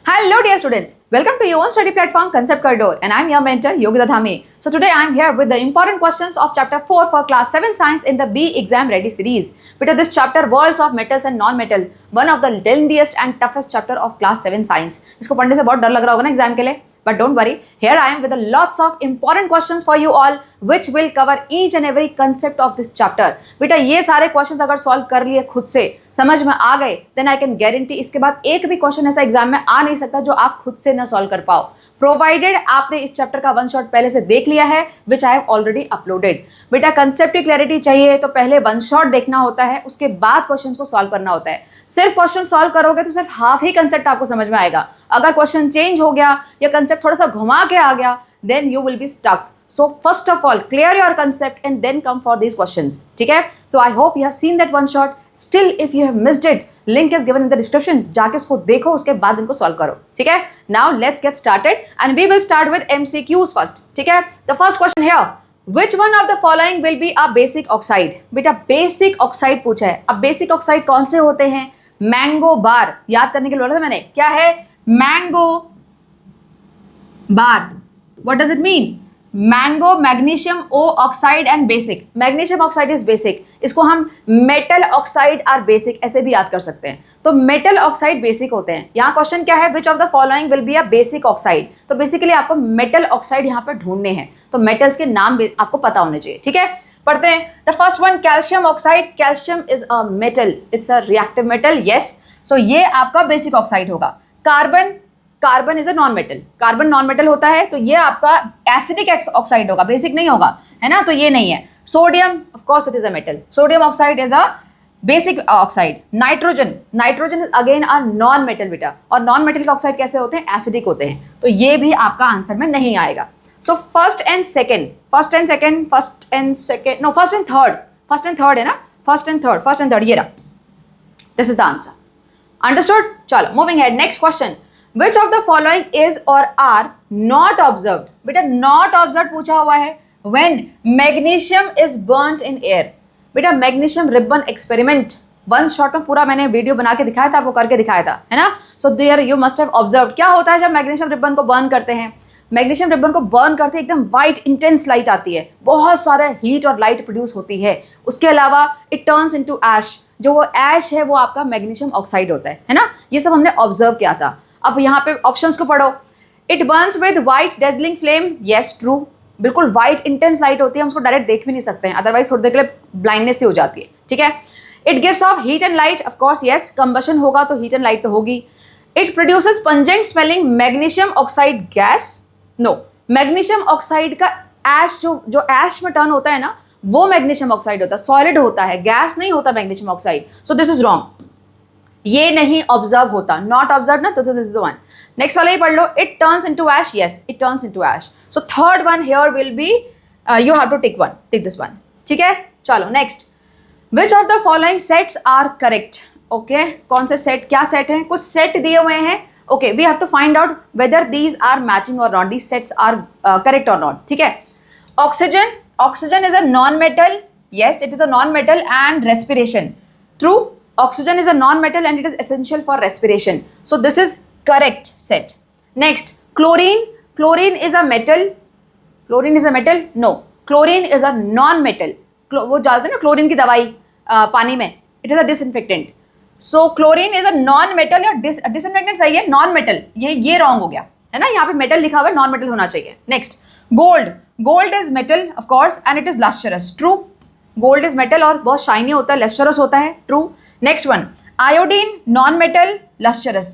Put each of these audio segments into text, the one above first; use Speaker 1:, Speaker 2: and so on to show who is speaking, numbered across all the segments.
Speaker 1: Hello dear students, welcome to your own study platform Concept Corridor and I am your mentor Yogita Dhami. So today I am here with the important questions of chapter 4 for class 7 science in the B exam ready series. Beta this chapter worlds of metals and non-metal, one of the lengthiest and toughest chapter of class 7 science. इसको पढ़ने से बहुत डर लग रहा होगा ना exam के लिए, but don't worry, here I am with a lots of important questions for you all which will cover each and every concept of this chapter. बेटा ये सारे questions अगर solve कर लिए खुद से समझ में आ गए then I can guarantee इसके बाद एक भी question ऐसा एग्जाम में आ नहीं सकता जो आप खुद से ना solve कर पाओ, प्रोवाइडेड आपने इस चैप्टर का वन शॉट पहले से देख लिया है विच आई हैव ऑलरेडी अपलोडेड। बेटा कंसेप्ट की क्लैरिटी चाहिए तो पहले वन शॉट देखना होता है, उसके बाद क्वेश्चन को सॉल्व करना होता है। सिर्फ क्वेश्चन सॉल्व करोगे तो सिर्फ हाफ ही कंसेप्ट आपको समझ में आएगा। अगर क्वेश्चन चेंज हो गया या कंसेप्ट थोड़ा सा घुमा के आ गया then you will be stuck. So first of all, clear your concept and then come for these questions. ठीक है? So I hope you have seen that one shot. Still, if you have missed it, link is given in the description. जाके उसको देखो, उसके बाद इनको solve करो. ठीक है? Now let's get started and we will start with MCQs first. ठीक है? The first question here. Which one of the following will be a basic oxide? बेटा basic oxide पूछा है. अब basic oxide कौन से होते हैं? Mango bar. याद करने के लिए बोला था मैंने. क्या है? Mango bar. What does it mean? Mango magnesium o oxide and basic. Magnesium oxide is basic, इसको हम मेटल ऑक्साइड आर बेसिक ऐसे भी याद कर सकते हैं। तो मेटल ऑक्साइड बेसिक होते हैं। यहाँ क्वेश्चन क्या है, विच of the following will be a basic oxide. तो बेसिकली आपको मेटल ऑक्साइड यहाँ पर ढूंढने हैं, तो मेटल्स के नाम भी आपको पता होने चाहिए। ठीक है, पढ़ते हैं। The first one calcium oxide. Calcium is a metal, it's a reactive metal. Yes, so ये आपका बेसिक ऑक्साइड होगा। Carbon, carbon is a non metal, carbon non metal होता है, तो ये आपका एसिडिक ऑक्साइड होगा, बेसिक नहीं होगा, है ना, तो ये नहीं है। Sodium of course it is a metal, sodium oxide is a basic oxide. Nitrogen, nitrogen is again a non metal बेटा, और नॉन मेटल के ऑक्साइड कैसे होते हैं, एसिडिक होते हैं, तो ये भी आपका आंसर में नहीं आएगा। सो फर्स्ट एंड सेकेंड है ना, फर्स्ट एंड थर्ड ये रहा, this is the answer. Understood? चलो moving head, next question. Which of the following is or are not observed? बेटा not observed पूछा हुआ है। When magnesium is burnt in air. बेटा magnesium ribbon experiment one shot में पूरा मैंने video बना के दिखाया था, आपको करके दिखाया था, है ना। So there you must have observed. क्या होता है जब मैग्नीशियम रिबन को बर्न करते हैं? मैग्नीशियम रिबन को बर्न करते एकदम वाइट इंटेंस लाइट आती है, बहुत सारे हीट और लाइट प्रोड्यूस होती है। उसके अलावा इट टर्न्स इनटू ऐश, जो वो ऐश है वो आपका मैग्नीशियम ऑक्साइड होता है ना। ये सब हमने ऑब्जर्व किया था। अब यहाँ पे ऑप्शंस को पढ़ो। It Burns with white dazzling flame. Yes true, बिल्कुल वाइट इंटेंस लाइट होती है, हम उसको डायरेक्ट देख भी नहीं सकते हैं, अदरवाइज थोड़ी देर के लिए ब्लाइंडनेस ही हो जाती है। ठीक है। It gives off heat and light. Of course yes, combustion होगा तो हीट एंड लाइट तो होगी। It produces pungent smelling magnesium oxide gas. No, magnesium oxide का ऐश जो ऐश में टर्न होता है ना, वो मैग्नीशियम ऑक्साइड होता है, सॉलिड होता है, गैस नहीं होता magnesium oxide. So this is wrong, ये नहीं ऑब्जर्व होता, नॉट ऑब्जर्व ना, तो this is the one. Next वाला ही पढ़ लो। It turns into ash. Yes, it turns into ash. So third one here will be, you have to tick this one. ठीक है, चलो next. Which of the following sets are correct? Okay, कौन से set, क्या set है? कुछ set दिए हुए हैं। Okay, we have to find out whether these are matching और not, these sets are correct और नॉट। ठीक है। Oxygen, oxygen is a non metal. Yes, it is a non metal and respiration. True, oxygen is a non-metal and it is essential for respiration. So this is correct set. Next, chlorine. Chlorine is a metal. Chlorine is a metal? No. Chlorine is a non-metal. वो डालते हैं ना chlorine की दवाई पानी में, it is a disinfectant. So chlorine is a non-metal, या disinfectant सही है, non-metal, ये wrong हो गया, है ना, यहाँ पे metal लिखा हुआ है, non-metal होना चाहिए। Next, gold. Gold is metal of course and it is lustrous. True. Gold is metal और बहुत shiny होता है, lustrous होता है। True. Next one, iodine, non-metal, lustrous.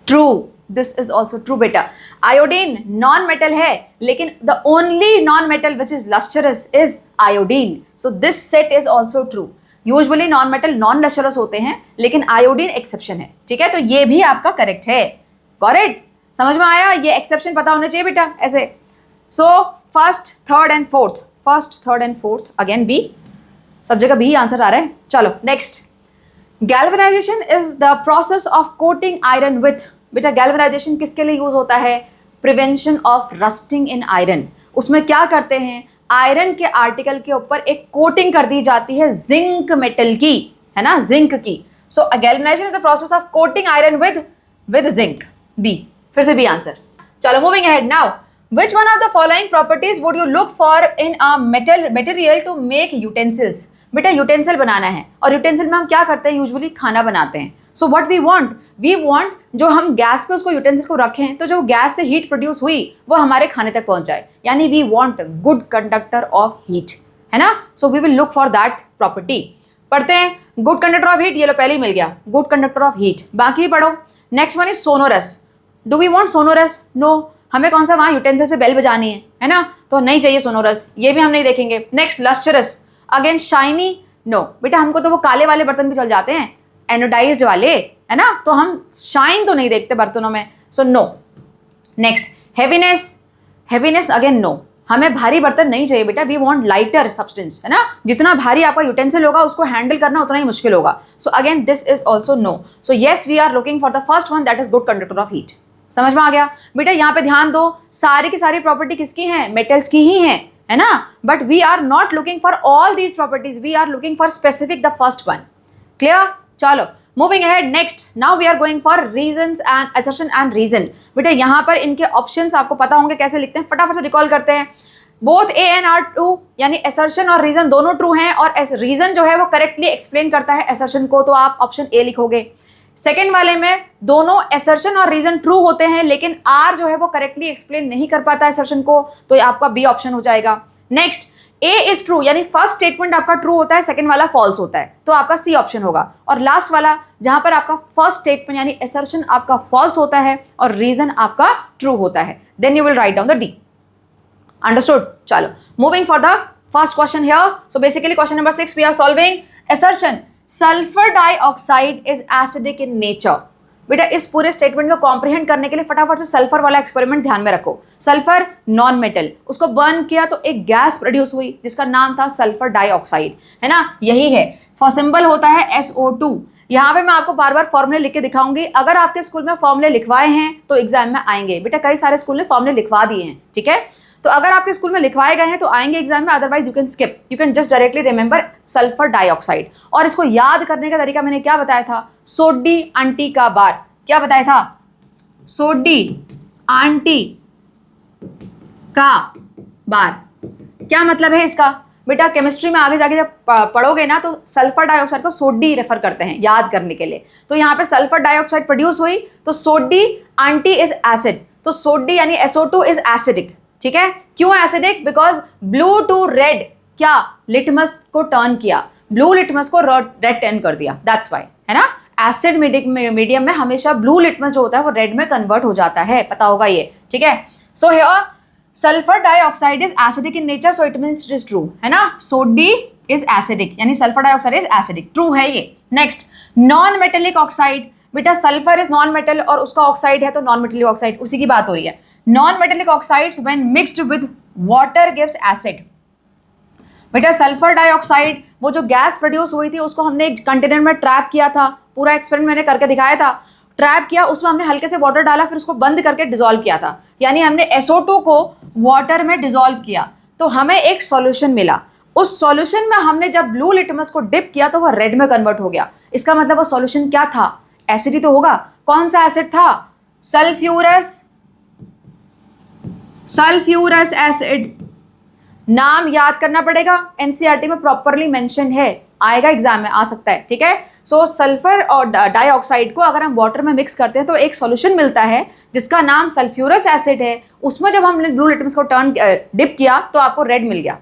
Speaker 1: True, this is also true बेटा। Iodine non-metal है, लेकिन the only non-metal which is lustrous is iodine. So this set is also true. Usually non-metal non-lustrous होते हैं, लेकिन iodine exception है। ठीक है, तो ये भी आपका correct है। Got it? समझ में आया? ये exception पता होना चाहिए बेटा ऐसे। So first, third and fourth. First, third and fourth again B. सब जगह भी आंसर आ रहा है। चलो next. Galvanisation is the process of coating iron with. बेटा गैल्वेनाइजेशन किसके लिए यूज होता है? Prevention of rusting in iron. उसमें क्या करते हैं, आयरन के आर्टिकल के ऊपर एक कोटिंग कर दी जाती है जिंक मेटल की, है ना, जिंक की। So galvanization is the process of coating iron with with zinc, B, फिर से बी आंसर। चलो moving ahead now, which one of the following properties would you look for in a material to make utensils. बेटा utensil बनाना है, और utensil में हम क्या करते हैं, यूजुअली खाना बनाते हैं। सो व्हाट वी वांट जो हम गैस पे उसको यूटेंसिल को रखें तो जो गैस से हीट प्रोड्यूस हुई वो हमारे खाने तक पहुंच जाए, यानी we want good conductor of heat, है ना। So we will look for that property. पढ़ते हैं, गुड कंडक्टर ऑफ हीट, ये लो पहले ही मिल गया, गुड कंडक्टर ऑफ हीट। बाकी पढ़ो, next one is sonorous. Do we want sonorous? No, हमें कौन सा वहाँ यूटेंसिल से बेल बजानी है ना, तो नहीं चाहिए सोनोरस, ये भी हम नहीं देखेंगे। Next lustrous, again shiny, no बेटा हमको तो वो काले वाले बर्तन भी चल जाते हैं, एनोडाइज्ड वाले, है ना, तो हम शाइन तो नहीं देखते बर्तनों में, so no. Next heaviness, again no, हमें भारी बर्तन नहीं चाहिए बेटा, वी वांट लाइटर सब्सटेंस, है ना। जितना भारी आपका यूटेंसिल होगा उसको हैंडल करना उतना ही मुश्किल होगा। So again this is also no. So yes, we are looking for the first one, that is good conductor of heat. समझ में आ गया बेटा। यहाँ पे ध्यान दो, सारी की सारी प्रॉपर्टी किसकी हैं, मेटल्स की ही हैं, है ना। But we are not looking for all these properties, we are looking for specific the first one. Clear? चलो moving ahead, next now we are going for reasons and assertion and reason. बेटा यहाँ पर इनके options आपको पता होंगे कैसे लिखते हैं, फटाफट से रिकॉल करते हैं। Both A and R true, यानी असर्शन और रीजन दोनों ट्रू हैं, और रीजन जो है वो करेक्टली एक्सप्लेन करता है असर्शन को, तो आप ऑप्शन ए लिखोगे। सेकेंड वाले में दोनों असर्शन और रीजन ट्रू होते हैं, लेकिन आर जो है वो करेक्टली एक्सप्लेन नहीं कर पाता है असर्शन को, तो आपका बी ऑप्शन हो जाएगा। नेक्स्ट, ए इज ट्रू, यानी फर्स्ट स्टेटमेंट आपका ट्रू होता है, सेकंड वाला फॉल्स होता है, तो आपका सी ऑप्शन होगा। और लास्ट वाला जहां पर आपका फर्स्ट स्टेटमेंट यानी असर्शन आपका फॉल्स होता है और रीजन आपका ट्रू होता है, then you will write down the D. Understood? चलो moving for the first question here. So basically question number 6 we are solving. Assertion, sulphur dioxide is acidic in nature. बेटा इस पूरे स्टेटमेंट को comprehend करने के लिए फटाफट से सल्फर वाला एक्सपेरिमेंट ध्यान में रखो। सल्फर नॉन मेटल, उसको बर्न किया तो एक गैस प्रोड्यूस हुई जिसका नाम था सल्फर डाइऑक्साइड, है ना, यही है। फॉर सिंबल होता है SO2। यहाँ पे मैं आपको बार बार फॉर्मूले लिख के दिखाऊंगी, अगर आपके स्कूल में फॉर्मूले लिखवाए हैं तो एग्जाम में आएंगे। बेटा कई सारे स्कूल ने फॉर्मूले लिखवा दिए हैं, ठीक है, तो अगर आपके स्कूल में लिखवाए गए हैं तो आएंगे एग्जाम में, otherwise you can skip, you can just directly remember sulphur dioxide. और इसको याद करने का तरीका मैंने क्या बताया था, सोडी आंटी का बार, क्या बताया था, सोडी आंटी का बार। क्या मतलब है इसका? बेटा केमिस्ट्री में आगे जाके जब पढ़ोगे ना तो सल्फर डाइऑक्साइड को सोडी रेफर करते हैं याद करने के लिए। तो यहाँ पे सल्फर डाइऑक्साइड प्रोड्यूस हुई तो सोडी आंटी इज एसिड, तो सोडी यानी SO2 इज एसिडिक, ठीक है। क्यों acidic? Because blue to red क्या लिटमस को टर्न किया, ब्लू लिटमस को रेड टर्न कर दिया, दैट्स वाई, है ना। एसिड मीडियम में हमेशा ब्लू लिटमस जो होता है वो रेड में कन्वर्ट हो जाता है, पता होगा ये, ठीक है। So here sulphur dioxide is acidic in nature, so it means it is true, है ना। सोडी इज एसिडिक यानी sulphur dioxide is acidic, true है ये। Next, non metallic oxide. बेटा सल्फर इज नॉन मेटल और उसका ऑक्साइड है तो नॉन मेटेलिक ऑक्साइड, उसी की बात हो रही है। Non metallic oxides when mixed with water gives acid. बेटा सल्फर डाइऑक्साइड वो जो गैस प्रोड्यूस हुई थी उसको हमने एक कंटेनर में ट्रैप किया था, पूरा एक्सपेरिमेंट मैंने करके दिखाया था। ट्रैप किया, उसमें हमने हल्के से वाटर डाला, फिर उसको बंद करके डिसॉल्व किया था, यानी हमने SO2 को वाटर में डिसॉल्व किया तो हमें एक सॉल्यूशन मिला। उस सॉल्यूशन में हमने जब ब्लू लिटमस को डिप किया तो वो रेड में कन्वर्ट हो गया। इसका मतलब वो सॉल्यूशन क्या था? एसिड ही तो होगा। कौन सा एसिड था? Sulphurous acid. नाम याद करना पड़ेगा, NCERT में प्रॉपरली मेंशन है, आएगा एग्जाम में, आ सकता है, ठीक है। सो सल्फर और डाइऑक्साइड को अगर हम वाटर में मिक्स करते हैं तो एक सॉल्यूशन मिलता है जिसका नाम सल्फ्यूरस एसिड है। उसमें जब हमने ब्लू लिटमस को डिप किया तो आपको रेड मिल गया।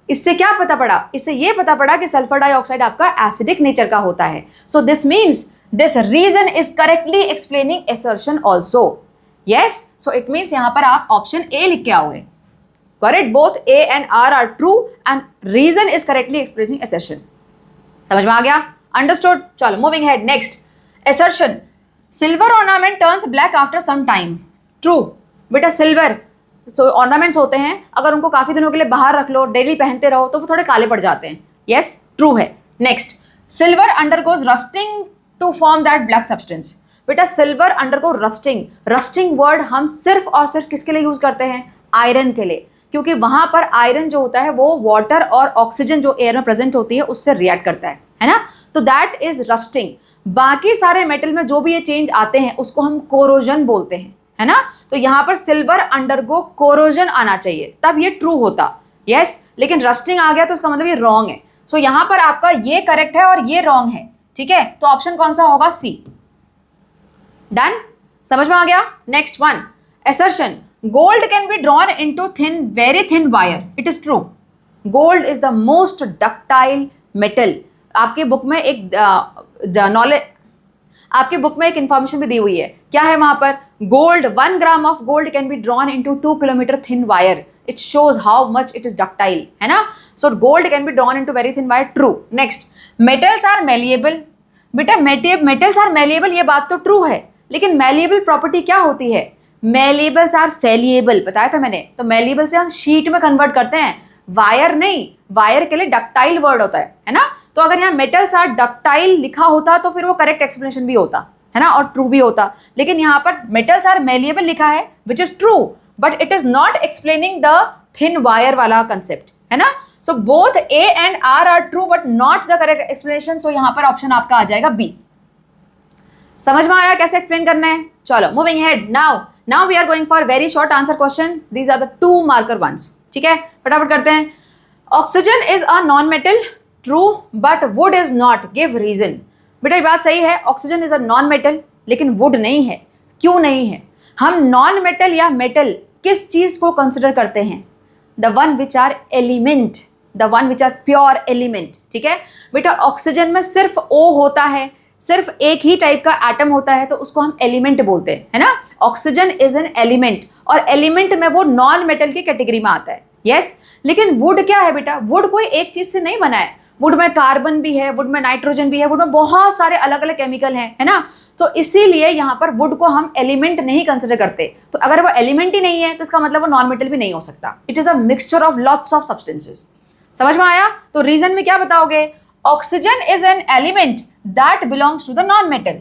Speaker 1: इससे क्या पता पड़ा? इससे ये पता पड़ा कि सल्फर डाइऑक्साइड आपका एसिडिक नेचर का होता है। So this means this reason is correctly explaining assertion also. Yes, so it means यहाँ पर आप ऑप्शन ए लिख के आओगे। Correct, both A and R are true and reason is correctly explaining assertion। समझ में आ गया? अंडरस्टूड? चलो moving head, next assertion, silver ornament turns black after some time. True. बेटा सिल्वर ऑर्नामेंट्स होते हैं, अगर उनको काफी दिनों के लिए बाहर रख लो, डेली पहनते रहो तो वो थोड़े काले पड़ जाते हैं। यस, ट्रू है। Next, silver undergoes rusting to form that black substance. बेटा silver undergo rusting, rusting word हम सिर्फ और सिर्फ किसके लिए यूज करते हैं? आयरन के लिए, क्योंकि वहां पर आयरन जो होता है वो वाटर और ऑक्सीजन जो एयर में प्रेजेंट होती है उससे रिएक्ट करता है ना, तो दैट इज रस्टिंग। बाकी सारे मेटल में जो भी ये चेंज आते हैं उसको हम कोरोजन बोलते हैं, है ना। तो यहाँ पर सिल्वर अंडरगो कोरोजन आना चाहिए, तब ये ट्रू होता। यस, लेकिन रस्टिंग आ गया तो इसका मतलब ये रॉन्ग है। सो यहाँ पर आपका ये करेक्ट है और ये रॉन्ग है, ठीक है। तो ऑप्शन कौन सा होगा? सी। डन, समझ में आ गया। Next one, assertion gold can be drawn into thin, very thin wire. It is true. Gold is the most ductile metal. आपके बुक में एक नॉलेज, आपके बुक में एक इंफॉर्मेशन भी दी हुई है। क्या है वहां पर? Gold, 1 gram of gold can be drawn into 2 kilometre thin wire. It shows how much it is ductile, है ना। So gold can be drawn into very thin wire, true. Next, metals are malleable. बेटा metals are malleable, ये बात तो true है, लेकिन malleable property क्या होती है? मेलिएबल्स आर फेलिएबल, बताया था मैंने। तो मेलिएबल से हम शीट में कन्वर्ट करते हैं, वायर नहीं। वायर के लिए डक्टाइल वर्ड होता है ना। तो अगर यहाँ मेटल्स आर डक्टाइल लिखा होता तो फिर वो करेक्ट एक्सप्लेनेशन भी होता, है ना, और ट्रू भी होता। लेकिन यहाँ पर मेटल्स आर मेलिएबल लिखा है, which is true, but it is not explaining the thin wire वाला कंसेप्ट, है ना। So both A and R true but not the correct explanation. So यहाँ पर ऑप्शन आपका आ जाएगा बी। समझ में आया कैसे एक्सप्लेन करना है? चलो, moving head. Now we are going for very short answer question. These are the 2 marker ones, ठीक है, फटाफट करते हैं। Oxygen is a non metal, true, but wood is not, give reason. बेटा ये बात सही है, oxygen is a non metal, लेकिन वुड नहीं है। क्यों नहीं है? हम नॉन मेटल या मेटल किस चीज को कंसिडर करते हैं? The one which are element, the one which are pure element, ठीक है। बेटा ऑक्सीजन में सिर्फ O होता है, सिर्फ एक ही टाइप का एटम होता है, तो उसको हम एलिमेंट बोलते हैं, है ना। ऑक्सीजन इज एन एलिमेंट, और एलिमेंट में वो नॉन मेटल की कैटेगरी में आता है। यस, लेकिन वुड क्या है बेटा? वुड कोई एक चीज से नहीं बना है। वुड में कार्बन भी है, वुड में नाइट्रोजन भी है, वुड में बहुत सारे अलग अलग केमिकल हैं, है ना। तो इसीलिए यहाँ पर वुड को हम एलिमेंट नहीं कंसिडर करते। तो अगर वो एलिमेंट ही नहीं है तो इसका मतलब वो नॉन मेटल भी नहीं हो सकता। It is a mixture of lots of substances. समझ में आया? तो रीजन में क्या बताओगे? Oxygen is an element that belongs to the non-metal.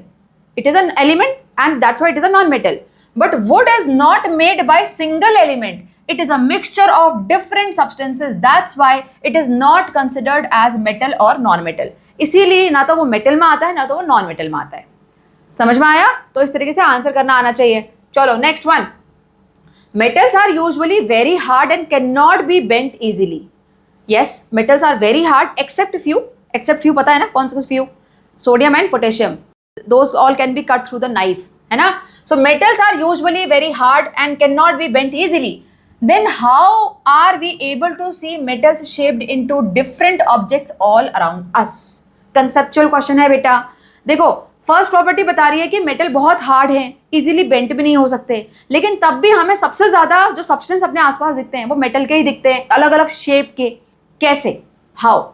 Speaker 1: It is an element and that's why it is a non-metal. But wood is not made by single element. It is a mixture of different substances. That's why it is not considered as metal or non-metal. इसीलिए ना तो वो metal में आता है, ना तो वो non-metal में आता है। समझ में आया? तो इस तरीके से आंसर करना आना चाहिए। चलो next one, metals are usually very hard and cannot be bent easily. Yes, metals are very hard except few. Except few पता है ना, कौन से few? Sodium and potassium, those all can be cut through the knife, है ना। So metals are usually very hard and cannot be bent easily. Then how are we able to see metals shaped into different objects all around us? Conceptual question है बेटा। देखो, first property बता रही है कि metal बहुत hard है, easily bent भी नहीं हो सकते, लेकिन तब भी हमें सबसे ज्यादा जो सब्सटेंस अपने आसपास दिखते हैं वो मेटल के ही दिखते हैं, अलग अलग शेप के। कैसे? हाउ?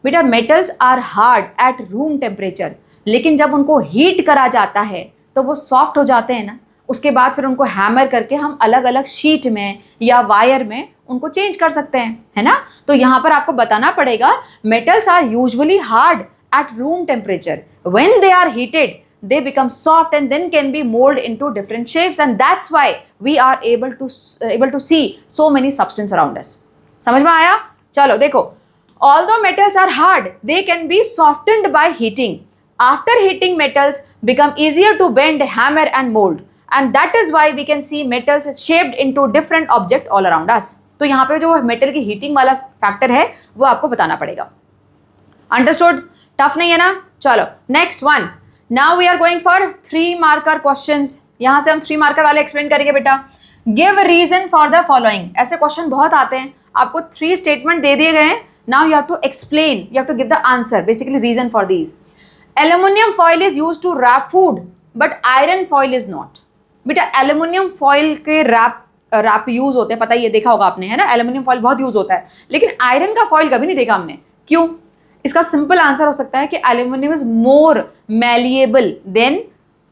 Speaker 1: बेटा metals are hard at room temperature, लेकिन जब उनको हीट करा जाता है तो वो सॉफ्ट हो जाते हैं ना। उसके बाद फिर उनको हैमर करके हम अलग अलग शीट में या वायर में उनको चेंज कर सकते हैं, है ना। तो यहाँ पर आपको बताना पड़ेगा metals are usually hard at room temperature, when they are heated they become soft and then can be molded into different shapes, and that's why we are able to see so many substance around us. समझ में आया? चलो देखो, although metals are hard, they can be softened by heating. After heating, metals become easier to bend, hammer and mold, and that is why we can see metals shaped into different objects all around us. तो यहाँ पे जो metal की heating वाला factor है वो आपको बताना पड़ेगा। अंडरस्टूड? टफ नहीं है ना? चलो next one. Now we are going for 3 marker questions. यहाँ से हम 3 मार्कर वाले एक्सप्लेन करेंगे बेटा। Give reason for the following. ऐसे क्वेश्चन बहुत आते हैं, आपको 3 स्टेटमेंट दे दिए गए हैं। Now you have to explain, you have to give the answer, basically reason for these. Aluminum foil is used to wrap food, but iron foil is not. बेटा aluminium foil के rap use होते हैं, पता ही है, देखा होगा आपने, है ना। एल्यूमिनियम फॉइल बहुत यूज होता है, लेकिन आयरन का फॉइल कभी नहीं देखा हमने। क्यों? इसका सिंपल आंसर हो सकता है कि aluminium is more malleable than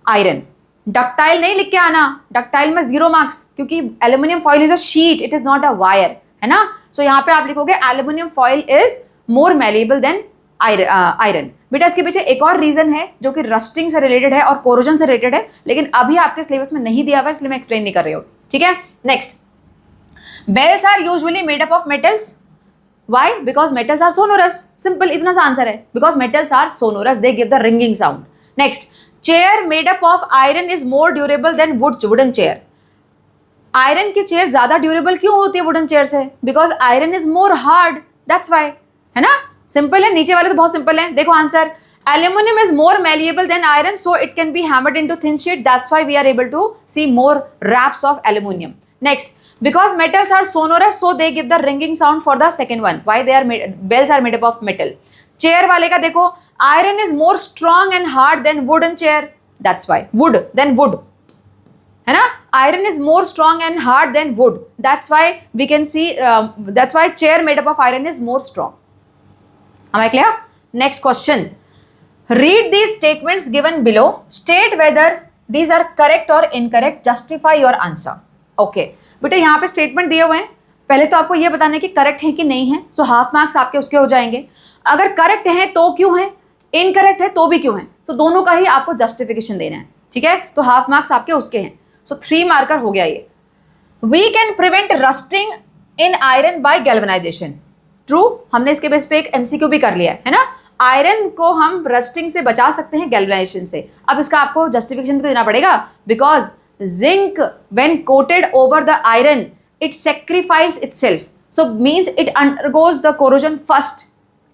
Speaker 1: iron. Ductile नहीं लिख के आना, डक्टाइल में 0 मार्क्स, क्योंकि aluminium foil is a sheet, it is not a wire, है ना। सो यहाँ पे आप लिखोगे aluminium foil is more malleable than iron. बेटा इसके पीछे एक और रीजन है जो कि रस्टिंग से रिलेटेड है और कोरोजन से रिलेटेड है, लेकिन अभी आपके सिलेबस में नहीं दिया हुआ, इसलिए मैं एक्सप्लेन नहीं कर रही हूँ, ठीक है। Next, bells are usually made up of metals. Why? Because metals are sonorous. Simple, इतना सा आंसर है। Because metals are sonorous, they give the ringing sound. Next, chair made up of iron is more durable than wooden chair. Iron की chair ज्यादा durable क्यों होती है wooden chair से? Because iron is more hard, that's why, है ना? Simple है, नीचे वाले तो बहुत सिंपल है। देखो answer, aluminium is more malleable than iron, so it can be hammered into thin sheet, that's why we are able to see more wraps of aluminum. Next, because metals are sonorous, so they give the ringing sound for the second one. Why they are made, bells are made up of metal. Chair वाले का देखो, iron is more strong and hard than wooden chair, that's why wood than wood, है ना? Iron is more strong and hard than wood, that's why we can see that's why chair made up of iron is more strong. Am I clear? Next question. Read these statements given below. State whether these are correct or incorrect. Justify your answer. Okay. बेटा यहाँ पे statement दिए हुए हैं, पहले तो आपको ये बताना है कि करेक्ट है कि नहीं है, सो हाफ मार्क्स आपके उसके हो जाएंगे। अगर करेक्ट है तो क्यों है, इनकरेक्ट है तो भी क्यों है, तो दोनों का ही आपको जस्टिफिकेशन देना है, ठीक है? तो हाफ मार्क्स आपके उसके हैं, सो 3 मार्कर हो गया ये। We can prevent rusting in iron by galvanisation. True, हमने इसके बेस पे एक एमसीक्यू भी कर लिया है ना? आयरन को हम रस्टिंग से बचा सकते हैं गैल्वेनाइजेशन से। अब इसका आपको जस्टिफिकेशन तो देना पड़ेगा, because zinc when coated over the iron it sacrifice itself, so means it undergoes the corrosion first,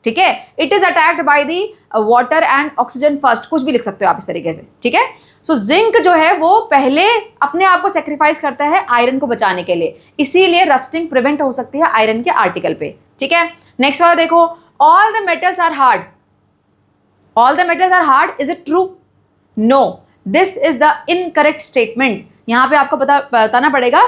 Speaker 1: ठीक है? It is attacked by the water and oxygen first, कुछ भी लिख सकते हो आप इस तरीके से, ठीक है? सो जिंक जो है वो पहले अपने आप को सेक्रीफाइस करता है आयरन को बचाने के लिए, इसीलिए रस्टिंग प्रिवेंट हो सकती है आयरन के आर्टिकल पे, ठीक है? नेक्स्ट वाला देखो, all the metals are hard. All the metals are hard. Is it true? No. This is the incorrect statement. यहाँ पे आपको बताना पड़ेगा,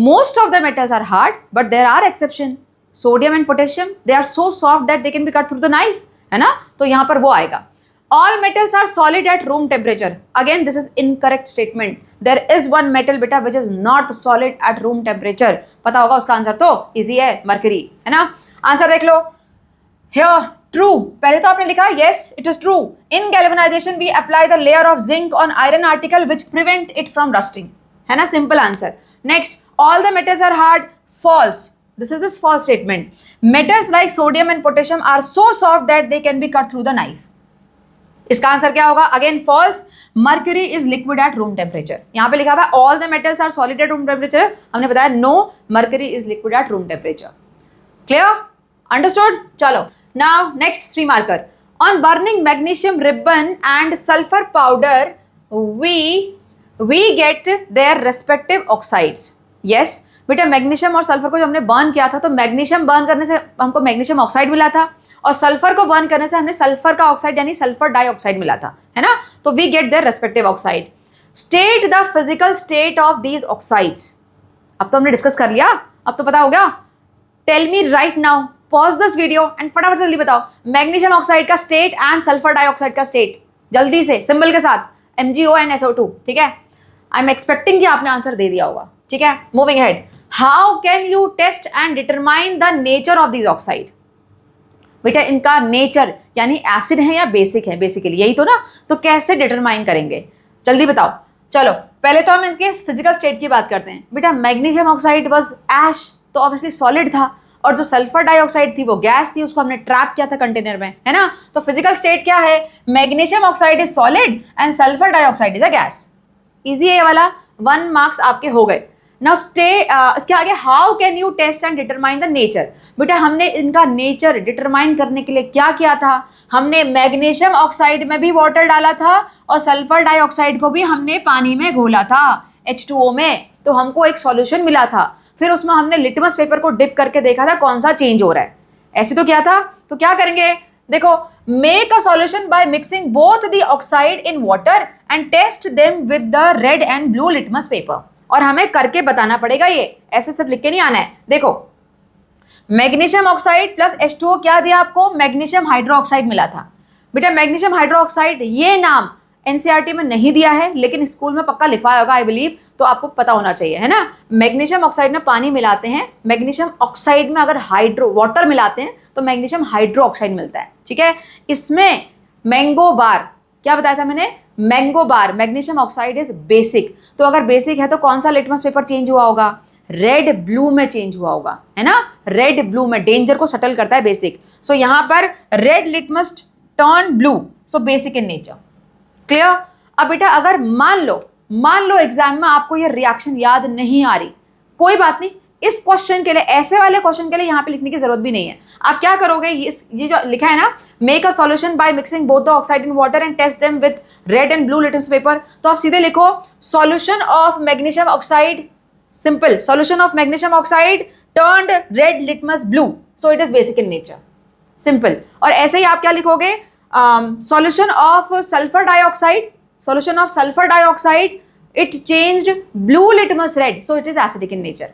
Speaker 1: most of the metals are hard, but there are exception. Sodium and potassium, they are so soft that they can be cut through the knife, है ना? तो यहाँ पर वो आएगा। All metals are solid at room temperature. Again, this is incorrect statement. There is one metal बेटा which is not solid at room temperature. पता होगा उसका आंसर तो easy है, mercury, है ना? आंसर देख लो। Here, true. पहले तो आपने लिखा yes, it is true. In galvanization, we apply the layer of zinc on iron article which prevent it from rusting. है ना? Simple answer. Next, all the metals are hard. False. This is this false statement. Metals like sodium and potassium are so soft that they can be cut through the knife. इसका answer क्या होगा? Again false. Mercury is liquid at room temperature. यहाँ पे लिखा हुआ है all the metals are solid at room temperature. हमने बताया no, mercury is liquid at room temperature. Clear? Understood? चलो. Now next 3 marker. On burning magnesium ribbon and sulfur powder, we get their respective oxides. Yes, बेटा magnesium और sulphur को जो हमने burn किया था, तो मैग्नीशियम बर्न करने से हमको मैग्नीशियम ऑक्साइड मिला था, और सल्फर को बर्न करने से हमें सल्फर का ऑक्साइड यानी सल्फर डाइऑक्साइड मिला था, है ना? तो we get their respective oxide. State the physical state of these oxides. अब तो हमने डिस्कस कर लिया, अब तो पता हो गया। Tell me right now, pause this video and फटाफट जल्दी बताओ मैग्नीशियम ऑक्साइड का स्टेट एंड सल्फर डाइऑक्साइड का स्टेट, जल्दी से सिंबल के साथ, MgONSO2, ठीक है? आई एम एक्सपेक्टिंग कि आपने आंसर दे दिया होगा, ठीक है? Moving head, how can you test and determine the nature of these oxide? बेटा इनका नेचर यानी एसिड है या बेसिक है, बेसिकली यही तो ना, तो कैसे डिटरमाइन करेंगे, जल्दी बताओ। चलो पहले तो हम इनके फिजिकल स्टेट की बात करते हैं। बेटा मैग्नीशियम ऑक्साइड वाज एश, तो ऑब्वियसली सॉलिड था, और जो सल्फर डाइऑक्साइड थी वो गैस थी, उसको हमने ट्रैप किया था कंटेनर में, है ना? तो फिजिकल स्टेट क्या है? Magnesium oxide is solid and sulphur dioxide is a gas. Easy है ये वाला, 1 मार्क्स आपके हो गए। नाउ इसके आगे, how can you test and determine the nature? बेटा हमने इनका नेचर डिटरमाइन करने के लिए क्या किया था? हमने मैग्नीशियम ऑक्साइड में भी वाटर डाला था और सल्फर डाइऑक्साइड को भी हमने पानी में घोला था H2O में, तो हमको एक सॉल्यूशन मिला था। फिर उसमें हमने लिटमस पेपर को डिप करके देखा था कौन सा चेंज हो रहा है, ऐसे तो क्या था? तो क्या करेंगे, देखो, make a solution by mixing both the oxide in water and test them with the red and blue litmus paper. और हमें करके बताना पड़ेगा, ये ऐसे सिर्फ लिख के नहीं आना है। देखो मैग्नीशियम ऑक्साइड प्लस H2O क्या दिया आपको? मैग्नीशियम हाइड्रोक्साइड मिला था। बेटा मैग्नीशियम हाइड्रोक्साइड ये नाम एनसीईआरटी में नहीं दिया है, लेकिन स्कूल में पक्का लिखवाया होगा आई बिलीव, तो आपको पता होना चाहिए, है ना? मैग्नीशियम ऑक्साइड में पानी मिलाते हैं, मैग्नीशियम ऑक्साइड में अगर वाटर मिलाते हैं तो मैग्नीशियम हाइड्रो ऑक्साइड मिलता है, ठीक है? इसमें मैंगो बार क्या बताया था मैंने? Mango bar magnesium oxide is basic, तो अगर बेसिक है तो कौन सा लिटमस पेपर चेंज हुआ होगा? रेड ब्लू में चेंज हुआ होगा, है ना? रेड ब्लू में डेंजर को सटल करता है बेसिक, सो यहाँ पर red litmus turn blue, so basic in nature. Clear? अब बेटा अगर मान लो एग्जाम में आपको ये रिएक्शन याद नहीं आ रही, कोई बात नहीं, इस क्वेश्चन के लिए, ऐसे वाले क्वेश्चन के लिए यहाँ पे लिखने की जरूरत भी नहीं है। आप क्या करोगे, ये जो लिखा है ना, make a solution by mixing both the oxide in water and test them with red and blue litmus paper, तो आप सीधे लिखो solution of magnesium oxide, simple, solution of magnesium oxide turned red litmus blue, so it is basic in nature, simple। और ऐसे ही आप क्या लिखोगे, solution of sulfur dioxide it changed blue litmus red, so it is acidic in nature।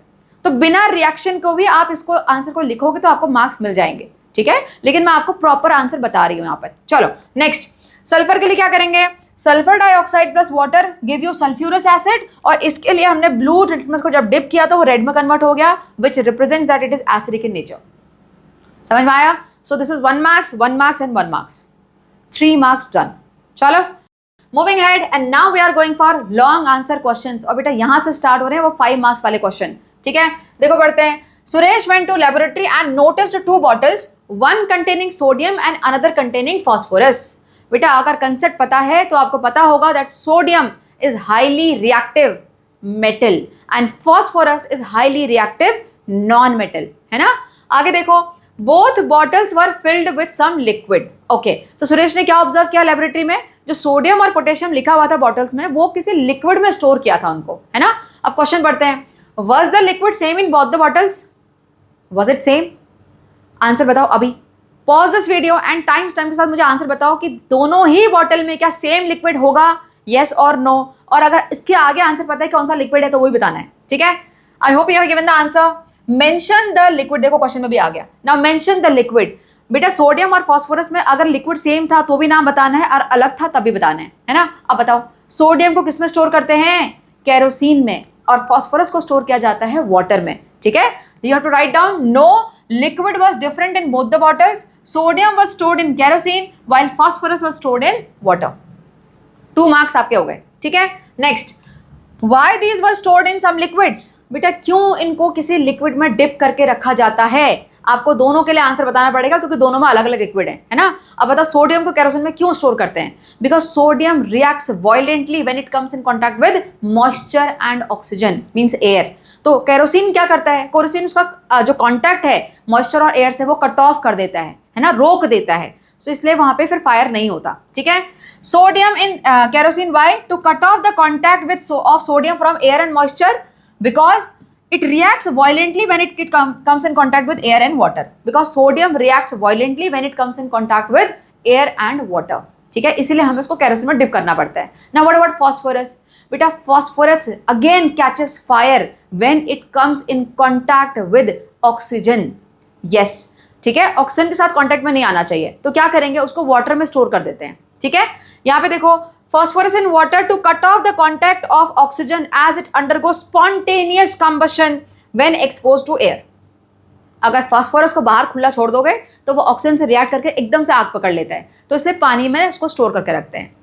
Speaker 1: तो बिना reaction को भी आप इसको आंसर को लिखोगे तो आपको मार्क्स मिल जाएंगे, ठीक है, लेकिन मैं आपको प्रॉपर आंसर बता रही हूं यहां पर। चलो नेक्स्ट, सल्फर के लिए क्या करेंगे, sulphur dioxide plus water give you sulphurous acid, और इसके लिए हमने ब्लू लिटमस को जब डिप किया तो वो रेड में कन्वर्ट हो गया, which represent that it is acidic in nature. समझ में आया? So this is 1 marks, 1 marks and 1 marks, 3 marks done. चलो moving head, and now we are going for long answer questions, और बेटा यहां से स्टार्ट हो रहे हैं वो 5 मार्क्स वाले क्वेश्चन, ठीक है। देखो पढ़ते हैं। Suresh went to laboratory and noticed 2 bottles, one containing sodium and another containing phosphorus। बेटा अगर कंसेप्ट पता है तो आपको पता होगा that sodium is highly reactive metal and phosphorus is highly reactive non metal, है ना। आगे देखो, both bottles were filled with some liquid. Okay, तो सुरेश ने क्या ऑब्जर्व किया लेबोरेटरी में, जो सोडियम और पोटेशियम लिखा हुआ था बॉटल्स में वो किसी लिक्विड में स्टोर किया था उनको, है ना। अब क्वेश्चन पढ़ते हैं, was the liquid same in both the bottles, was it same? Answer बताओ अभी, pause this video and time के साथ मुझे आंसर बताओ कि दोनों ही बॉटल में क्या सेम लिक्विड होगा, येस और नो, और अगर इसके आगे आंसर पता है कौन सा लिक्विड है तो वही बताना है, ठीक है। I hope you have given the answer. Mention the liquid, देखो क्वेश्चन में भी आ गया, नाउ मेंशन द लिक्विड। बेटा सोडियम और फास्फोरस में अगर लिक्विड सेम था तो भी नाम बताना है, और अलग था तब भी बताना है ना। अब बताओ, सोडियम को किस में स्टोर करते हैं, केरोसिन में, और फास्फोरस को स्टोर किया जाता है वाटर में, ठीक है। You have to write down, no liquid was different in both the bottles, sodium was stored in kerosene while phosphorus was stored in water। 2 marks आपके हो गए, ठीक है। Next, why these were stored in some liquids, बेटा क्यों इनको किसी liquid में डिप करके रखा जाता है, आपको दोनों के लिए आंसर बताना पड़ेगा क्योंकि दोनों में अलग अलग लिक्विड है ना। अब बताओ सोडियम को केरोसिन में क्यों स्टोर करते हैं, because sodium reacts violently when it comes in contact with moisture and oxygen means air. तो केरोसिन क्या करता है, केरोसिन उसका जो कॉन्टैक्ट है मॉइस्चर और एयर से वो कट ऑफ कर देता है ना, रोक देता है, सो इसलिए वहां पे फिर फायर नहीं होता, ठीक है। Sodium in kerosene, why to cut off the contact with of sodium from air and moisture, because it reacts violently when it comes in contact with air and water, because sodium reacts violently when it comes in contact with air and water, ठीक है, इसीलिए हमें इसको kerosene में dip करना पड़ता है। Now what about phosphorus? बेटा phosphorus again catches fire when it comes in contact with oxygen, yes, ठीक है, ऑक्सीजन के साथ कांटेक्ट में नहीं आना चाहिए, तो क्या करेंगे, उसको वाटर में स्टोर कर देते हैं, ठीक है। यहाँ पे देखो, phosphorus in water to cut off the contact of oxygen as it undergoes spontaneous combustion when exposed to air। अगर फास्फोरस को बाहर खुला छोड़ दोगे तो वो ऑक्सीजन से रिएक्ट करके एकदम से आग पकड़ लेता है, तो इसलिए पानी में उसको स्टोर करके रखते हैं।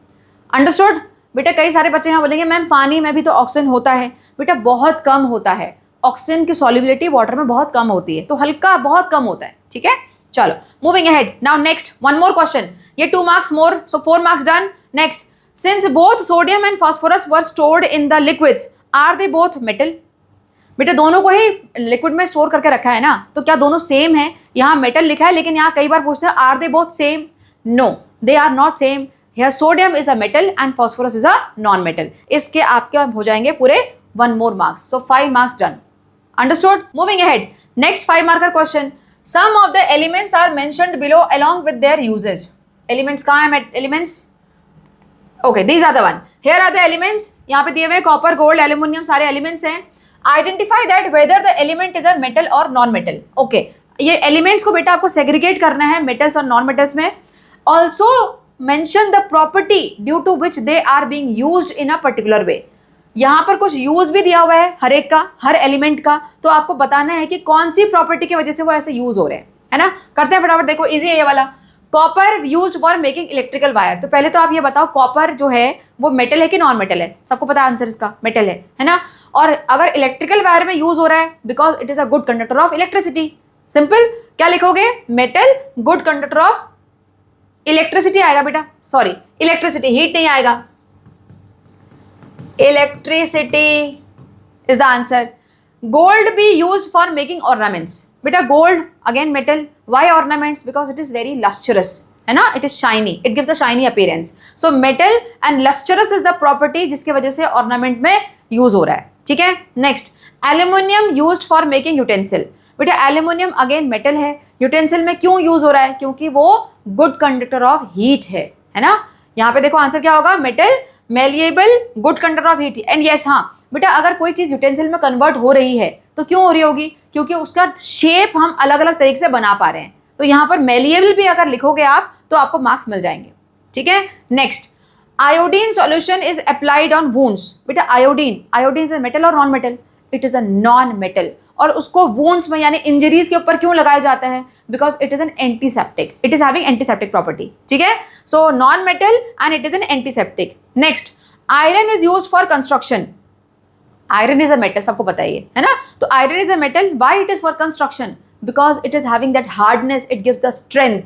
Speaker 1: अंडरस्टूड? बेटा कई सारे बच्चे यहाँ बोलेंगे मैम पानी में भी तो ऑक्सीजन होता है, बेटा बहुत कम होता है, ऑक्सीजन की सॉल्युबिलिटी वाटर में बहुत कम होती है, तो हल्का बहुत कम होता है, ठीक है। चलो moving ahead, now next one more question, ये 2 marks more, so 4 marks done. Next, since both sodium and phosphorus were stored in the liquids, are they both metal? बेटा दोनों को ही लिक्विड में स्टोर करके रखा है ना, तो क्या दोनों सेम है? यहाँ मेटल लिखा है लेकिन यहाँ कई बार पूछते हैं are they both same, no they are not same. Here sodium is a metal and phosphorus is a non metal. इसके आपके हो जाएंगे पूरे 1 more marks, so 5 marks done. Understood? Moving ahead, next 5 marker question, some of the elements are mentioned below along with their usages. Elements कहाँ है elements? Okay, these are the one, here are the elements, यहाँ पे दिए हुए copper gold aluminium सारे elements हैं। Identify that whether the element is a metal और non metal. Okay, ये एलिमेंट्स को बेटा आपको सेग्रीगेट करना है मेटल्स और नॉन मेटल्स में। Also mention the property due to which they are being used in a particular way. यहाँ पर कुछ यूज भी दिया हुआ है हर एक का, हर एलिमेंट का, तो आपको बताना है कि कौन सी प्रॉपर्टी की वजह से वो ऐसे यूज हो रहे हैं, है ना। करते हैं फटाफट, देखो इजी है ये वाला। Copper used for making electrical wire, तो पहले तो आप ये बताओ कॉपर जो है वो मेटल है कि नॉन मेटल है? सबको पता है आंसर इसका, मेटल है ना। और अगर इलेक्ट्रिकल वायर में यूज हो रहा है because it is a good conductor of electricity, simple, क्या लिखोगे, metal good conductor of electricity आएगा बेटा, सॉरी इलेक्ट्रिसिटी, हीट नहीं आएगा, electricity is the answer. Gold be use for making ornaments. बेटा gold again metal, why ornaments? Because it is very lustrous, है ना, it is shiny, it gives the shiny appearance. So metal and lustrous is the property जिसकी वजह से ornament में use हो रहा है. ठीक है, next aluminium used for making utensil. बेटा एल्यूमिनियम अगेन मेटल है, यूटेंसिल में क्यों यूज हो रहा है? क्योंकि वो गुड कंडक्टर ऑफ हीट है ना. यहाँ पे देखो आंसर क्या होगा, metal malleable good conductor of heat. And yes, हाँ बेटा अगर कोई चीज़ यूटेंसिल में कन्वर्ट हो रही है तो क्यों हो रही होगी? क्योंकि उसका शेप हम अलग अलग तरीके से बना पा रहे हैं. तो यहाँ पर मेलिएबल भी अगर लिखोगे आप तो आपको मार्क्स मिल जाएंगे. ठीक है, next iodine solution is applied on wounds. बेटा iodine, iodine is a metal और non metal? It is a non metal. और उसको वुंड्स में यानी इंजरीज के ऊपर क्यों लगाया जाता है? Because it is an antiseptic, it is having antiseptic property. ठीक है, so non metal and it is an antiseptic. Next iron is used for construction. Iron is a metal, सबको पता है ना. तो iron is a metal, why it is for construction? Because it is having that hardness, it gives the strength.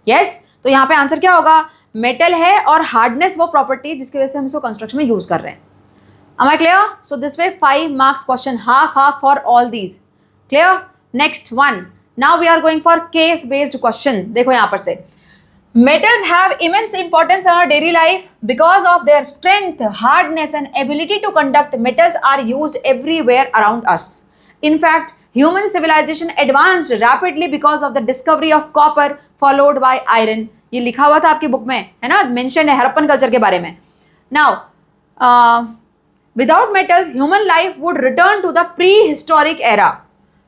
Speaker 1: Yes, तो यहाँ पे answer क्या होगा, मेटल है और हार्डनेस वो प्रॉपर्टी जिसकी वजह से हम इसको कंस्ट्रक्शन में यूज कर रहे हैं. Am I clear? So this way 5 marks question, half for all these. Clear? Next one. Now we are going for case based question. देखो यहाँ पर से metals have immense importance in our daily life because of their strength, hardness and ability to conduct. Metals are used everywhere around us. In fact, human civilization advanced rapidly because of the discovery of copper followed by iron. ये लिखा हुआ था आपकी book में, है ना, mention है Harappan culture के बारे में. Now without metals, human life would return to the prehistoric era.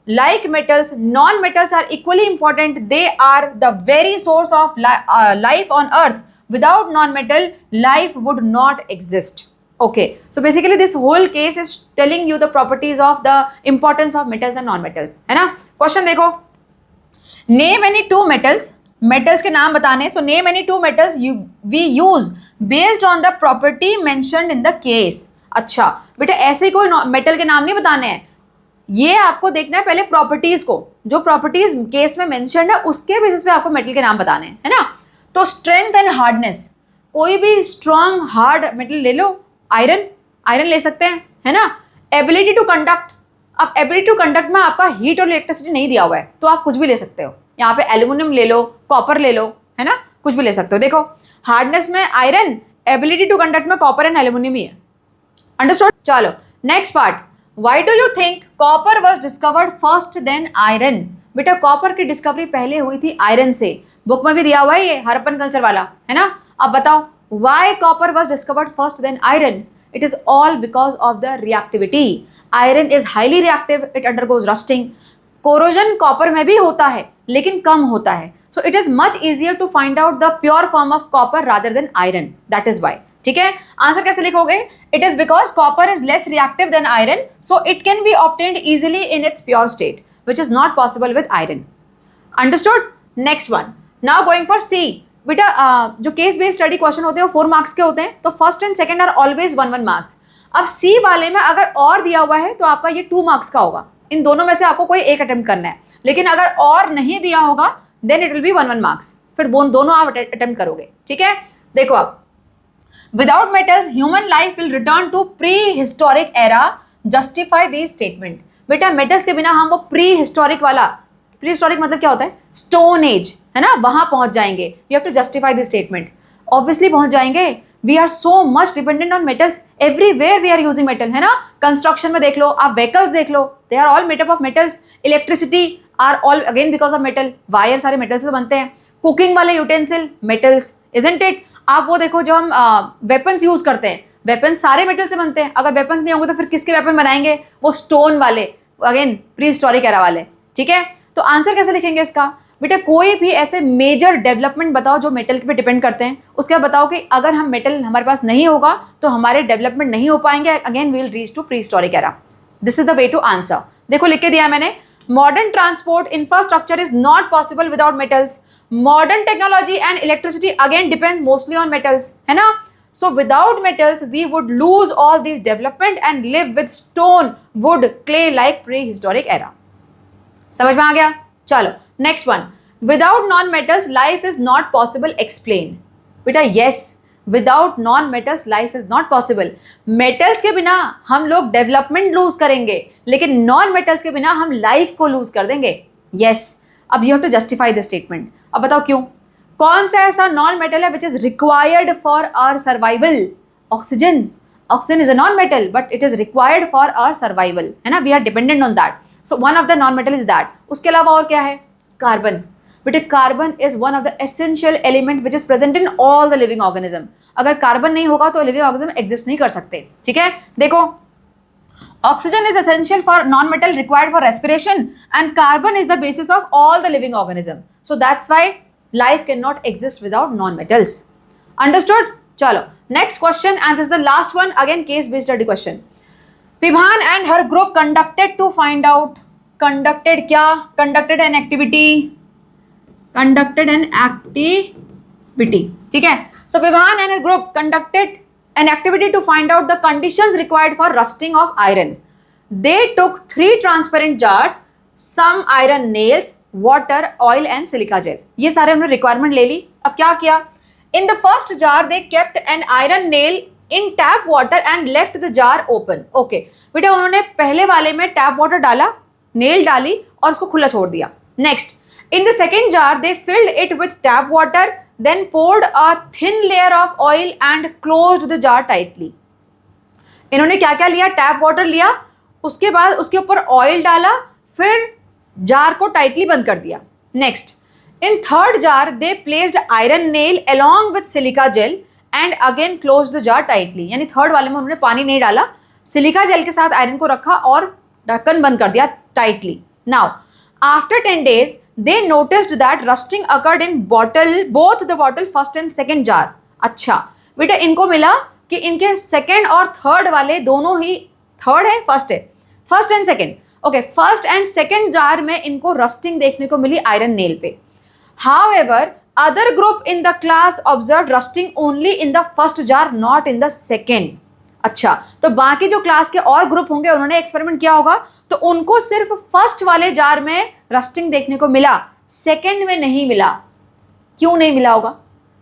Speaker 1: Like metals, non-metals are equally important. They are the very source of life on earth. Without non-metal, life would not exist. Okay, so basically this whole case is telling you the properties of the importance of metals and non-metals, है ना. Question देखो, name any two metals. Metals के नाम बताने. So name any two metals we use based on the property mentioned in the case. अच्छा बेटा ऐसे कोई मेटल के नाम नहीं बताने हैं, ये आपको देखना है पहले प्रॉपर्टीज को, जो प्रॉपर्टीज केस में मेंशन्ड है उसके बेसिस पे आपको मेटल के नाम बताने हैं, है ना. तो स्ट्रेंथ एंड हार्डनेस, कोई भी स्ट्रॉन्ग हार्ड मेटल ले लो, आयरन, आयरन ले सकते हैं, है ना. एबिलिटी टू कंडक्ट, अब एबिलिटी टू कंडक्ट में आपका हीट और इलेक्ट्रिसिटी नहीं दिया हुआ है तो आप कुछ भी ले सकते हो. यहाँ पे एल्यूमिनियम ले लो, कॉपर ले लो, है ना, कुछ भी ले सकते हो. देखो हार्डनेस में आयरन, एबिलिटी टू कंडक्ट में कॉपर एंड एल्यूमिनियम ही है. अंडरस्टूड. चलो next part, why do you think copper was discovered first than iron? बेटा कॉपर की डिस्कवरी पहले हुई थी आयरन से, बुक में भी दिया हुआ है ये हड़प्पन कल्चर वाला, है ना. अब बताओ why copper was discovered first than iron? It is all because of the reactivity. Iron is highly reactive, it undergoes rusting. Corrosion copper में भी होता है लेकिन कम होता है. So it is much easier to find out the pure form of copper rather than iron, that is why. ठीक है, आंसर कैसे लिखोगे? It is because copper is less reactive than iron, so it can be obtained easily in its pure state which is not possible with iron. Understood. Next one, now going for C. बेटा जो case based study question होते हैं वो 4 marks के होते हैं, तो first and second are always 1 marks. अब सी वाले में अगर और दिया हुआ है तो आपका ये 2 मार्क्स का होगा. इन दोनों में से आपको कोई एक अटेम्प्ट करना है, लेकिन अगर और नहीं दिया होगा then it will be 1 marks. फिर दोनों आप अटेम्प्ट करोगे. ठीक है, देखो आप, without metals human life will return to prehistoric era. justify these statement. बेटा मेटल्स के बिना हम वो prehistoric वाला, prehistoric मतलब क्या होता है, स्टोन एज, है ना, वहां पहुंच जाएंगे. you have to justify this statement. obviously पहुंच जाएंगे. we are so much dependent on metals. everywhere we are using metal, है ना. कंस्ट्रक्शन में देख लो, आप व्हीकल्स देख लो, they are all made up of metals. electricity are all again because of metal. Wire सारे metals से बनते हैं. कुकिंग वाले यूटेंसिल मेटल्स, isn't it? आप वो देखो जो हम वेपन्स यूज करते हैं, वेपन्स सारे मेटल से बनते हैं. अगर वेपन्स नहीं होंगे तो फिर किसके वेपन बनाएंगे? वो स्टोन वाले, अगेन प्री हिस्टोरिक एरा वाले. ठीक है, तो आंसर कैसे लिखेंगे इसका? बेटा कोई भी ऐसे मेजर डेवलपमेंट बताओ जो मेटल पे डिपेंड करते हैं, उसके बाद बताओ कि अगर हम मेटल हमारे पास नहीं होगा तो हमारे डेवलपमेंट नहीं हो पाएंगे, again we will reach to prehistoric era. This is the way to answer. देखो लिख के दिया मैंने, modern transport infrastructure is not possible without metals. Modern technology and electricity again depend mostly on metals, है ना. So without metals we would lose all these development and live with stone, wood, clay like prehistoric era. समझ में आ गया? चलो next one, without non metals life is not possible, explain. बेटा yes, without non metals life is not possible. Metals के बिना हम लोग डेवलपमेंट लूज करेंगे, लेकिन नॉन मेटल्स के बिना हम लाइफ को लूज कर देंगे। यस, अब you have to justify the statement. अब बताओ क्यों? कौन सा ऐसा नॉन मेटल है which is required for our survival? Oxygen. Oxygen is a non metal but it is required for our survival, है ना, we are dependent on that. So one of the non metal is that. उसके अलावा और क्या है? Carbon. बेटे carbon is one of the essential element which is present in all the living organism. अगर carbon नहीं होगा तो लिविंग ऑर्गेनिज्म एग्जिस्ट नहीं कर सकते, ठीक है। देखो, oxygen is essential for non metal required for respiration and carbon is the basis of all the living organism. So that's why life cannot exist without non-metals. Understood? चलो next question, and this is the last one, again case based study question. Pibhan and her group conducted to find out, conducted क्या? Conducted an activity, ठीक है। So Pibhan and her group conducted an activity to find out the conditions required for rusting of iron. They took 3 transparent jars, some iron nails, water, oil and silica gel. ये सारे हमने requirement ले ली। अब क्या किया? In the first jar they kept an iron nail in tap water and left the jar open. Okay बेटा, उन्होंने पहले वाले में टैप वाटर डाला, नेल डाली और उसको खुला छोड़ दिया। Next, in the second jar they filled it with tap water, then poured a thin layer of oil and closed the jar tightly. इन्होंने क्या क्या लिया? टैप वाटर लिया, उसके बाद उसके ऊपर ऑयल डाला, फिर जार को टाइटली बंद कर दिया। Next, in third jar they placed iron nail along with silica gel and again close the jar tightly. यानी थर्ड वाले में उन्होंने पानी नहीं डाला, सिलिका जेल के साथ आयरन को रखा और ढक्कन बंद कर दिया tightly. Now after 10 days they noticed that rusting occurred in bottle, both the bottle first and second jar. अच्छा बेटा, इनको मिला कि इनके सेकेंड और थर्ड वाले दोनों ही, थर्ड है फर्स्ट है, first and second, okay, first and second jar में इनको रस्टिंग देखने को मिली आयरन नेल पे। However other group in the class observe rusting only in the first jar, not in the second. अच्छा, तो बाकी जो क्लास के और ग्रुप होंगे उन्होंने एक्सपेरिमेंट किया होगा, तो उनको सिर्फ फर्स्ट वाले जार में रस्टिंग देखने को मिला, सेकेंड में नहीं मिला। क्यों नहीं मिला होगा?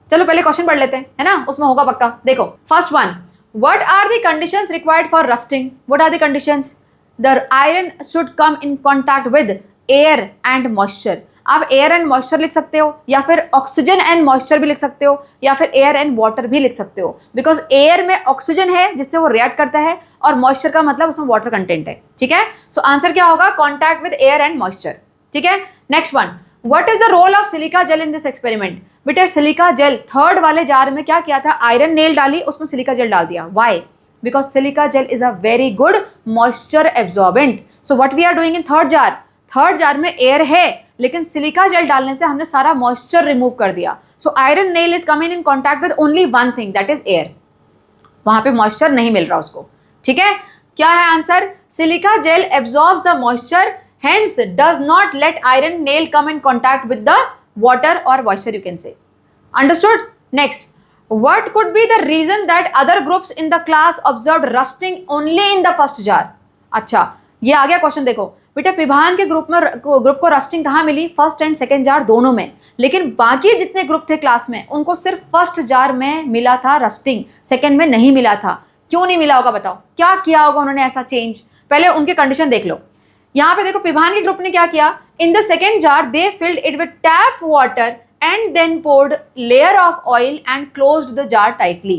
Speaker 1: चलो पहले क्वेश्चन पढ़ लेते हैं, है ना, उसमें होगा पक्का। देखो first one, what are the conditions required for rusting? What are the conditions? The iron should come in contact with air and moisture. आप air and moisture लिख सकते हो, या फिर oxygen and moisture भी लिख सकते हो, या फिर air and water भी लिख सकते हो, because air में oxygen है जिससे वो react करता है और moisture का मतलब उसमें water content है, ठीक है। So आंसर क्या होगा? contact with air and moisture, ठीक है। Next one, what is the role of silica gel in this experiment? बेटे सिलिका जेल, थर्ड वाले जार में क्या किया था? आयरन नेल डाली, उसमें सिलिका जेल डाल दिया। Y? Because silica gel is a very good moisture absorbent. So what we are doing in third jar? Third jar में एयर है, लेकिन सिलिका जेल डालने से हमने सारा मॉइस्चर रिमूव कर दिया। So iron nail is coming in contact with only one thing, that is air. वहां पे मॉइस्चर नहीं मिल रहा उसको, ठीक है। क्या है answer? Silica gel absorbs the moisture, hence does not let iron nail come in contact with the water और moisture, you can say. Understood? Next, what could be the reason that other groups in the class observed rusting only in the first jar? अच्छा, ये आ गया question. देखो बेटा, पिभान के group को rusting कहाँ मिली? First and second jar दोनों में, लेकिन बाकी जितने ग्रुप थे क्लास में उनको सिर्फ फर्स्ट जार में मिला था रस्टिंग, सेकेंड में नहीं मिला था। क्यों नहीं मिला होगा बताओ? क्या किया होगा उन्होंने ऐसा चेंज? पहले उनके कंडीशन देख लो। यहाँ पे देखो, पिभान के ग्रुप ने क्या किया? इन the second jar they filled it with tap water and then poured layer of oil and closed the jar tightly.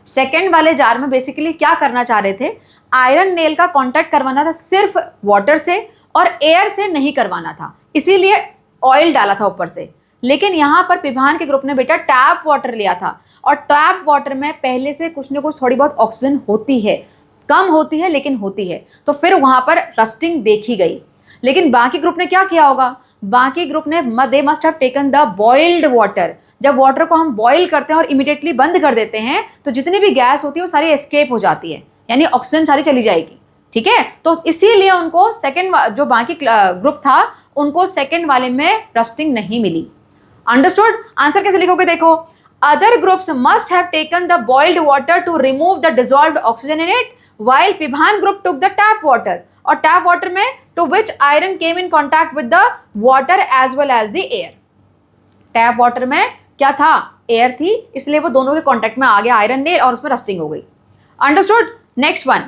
Speaker 1: Second वाले जार में बेसिकली क्या करना चाह रहे थे? आयरन नेल का कांटेक्ट करवाना था सिर्फ वाटर से और एयर से नहीं करवाना था, इसीलिए ऑयल डाला था ऊपर से। लेकिन यहाँ पर पिभान के ग्रुप ने बेटा टैप वाटर लिया था, और टैप वाटर में पहले से कुछ न कुछ थोड़ी बहुत ऑक्सीजन होती है, कम होती है लेकिन होती है, तो फिर वहाँ पर रस्टिंग देखी गई। लेकिन बाकी ग्रुप ने क्या किया होगा? बाकी ग्रुप ने they must have taken the boiled water. जब वाटर को हम बॉईल करते हैं और इमीडिएटली बंद कर देते हैं तो जितनी भी गैस होती है वो सारी एस्केप हो जाती है, यानी ऑक्सीजन सारी चली जाएगी, ठीक है। तो इसीलिए उनको सेकेंड, जो बाकी ग्रुप था उनको सेकेंड वाले में रस्टिंग नहीं मिली। अंडरस्टूड? आंसर कैसे लिखोगे? देखो, other groups must have taken the boiled water to remove the dissolved oxygen in it, while पिभान group took the tap water, और टैप वाटर में to which iron came in contact with the water as well as the air. Tap water में क्या था, air थी, इसलिए वो दोनों के कॉन्टैक्ट में आ गया आयरन नेल और उसमें रस्टिंग हो गई। Understood. Next one,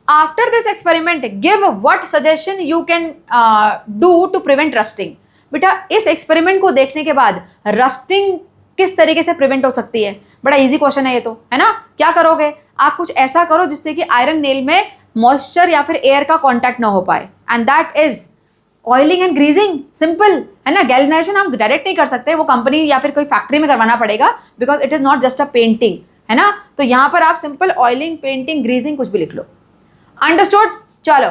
Speaker 1: after this experiment give what suggestion you can do to prevent rusting. बेटा इस एक्सपेरिमेंट को देखने के बाद रस्टिंग किस तरीके से प्रिवेंट हो सकती है, बड़ा इजी क्वेश्चन है ये तो, है ना। क्या करोगे आप, कुछ ऐसा करो जिससे कि आयरन नेल में मॉइस्चर या फिर एयर का कॉन्टैक्ट ना हो पाए, and that is oiling and greasing. Simple है ना। गैल्वेनाइजेशन हम डायरेक्ट नहीं कर सकते, वो कंपनी या फिर कोई फैक्ट्री में करवाना पड़ेगा, because it is not just a painting, है ना। तो यहाँ पर आप सिंपल ऑयलिंग, पेंटिंग, ग्रीजिंग कुछ भी लिख लो। अंडरस्टूड। चलो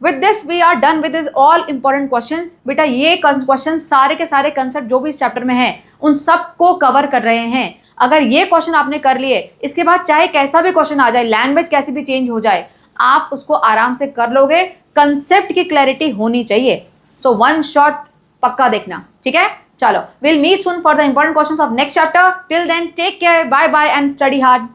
Speaker 1: with this we are done with this all important questions. बेटा ये क्वेश्चन सारे के सारे कंसेप्ट जो भी इस चैप्टर में है उन सबको कवर कर रहे हैं। अगर ये क्वेश्चन आपने कर लिए, इसके बाद चाहे कैसा भी क्वेश्चन आ जाए, लैंग्वेज कैसी भी चेंज हो जाए, आप उसको आराम से कर लोगे। कंसेप्ट की क्लैरिटी होनी चाहिए। सो वन शॉट पक्का देखना, ठीक है। चलो will meet soon for the important questions of next chapter. Till then take care, bye bye and study hard.